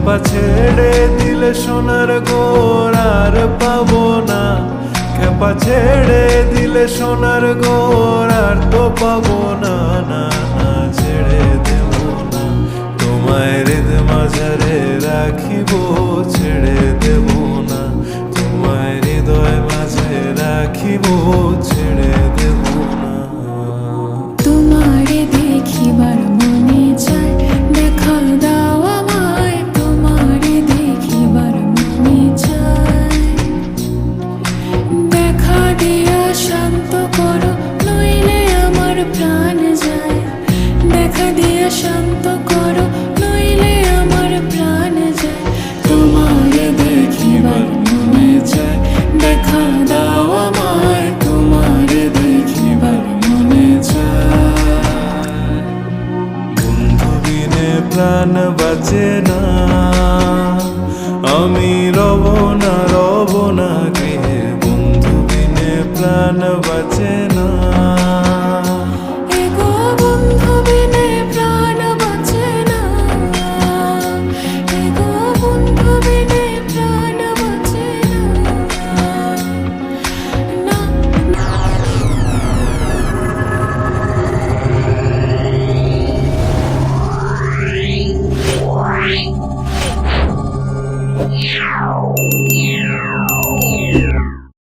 খেপা ছেড়ে দিলে সোনার গোর আর পাবো না, খেপা ছেড়ে দিলে সোনার গোর আর তো পাবো না, না না ছেড়ে দেব না, তোমায় হৃদ মাঝারে রাখিব, ছেড়ে দেব না, তোমায় হৃদয় মাঝে রাখিব, ছেড়ে দেব না। তোমারে দেখিবার মনে চায়, দেখা দাও আমায়, তোমারে দেখিবার মনে চায়। দেখা দিয়া শান্ত করো, নইলে আমার প্রাণ যায়। দেখা দিয়া শান্ত করো, নইলে আমার প্রাণ যায়। তোমারে দেখিবার মনে চায়, দেখা দাও আমায়, তোমারে দেখিবার মনে চায়। বন্ধু বিনে প্রাণ বাঁচে না, আমি রব না গৃহে, বন্ধু বিনে প্রাণ বাঁচে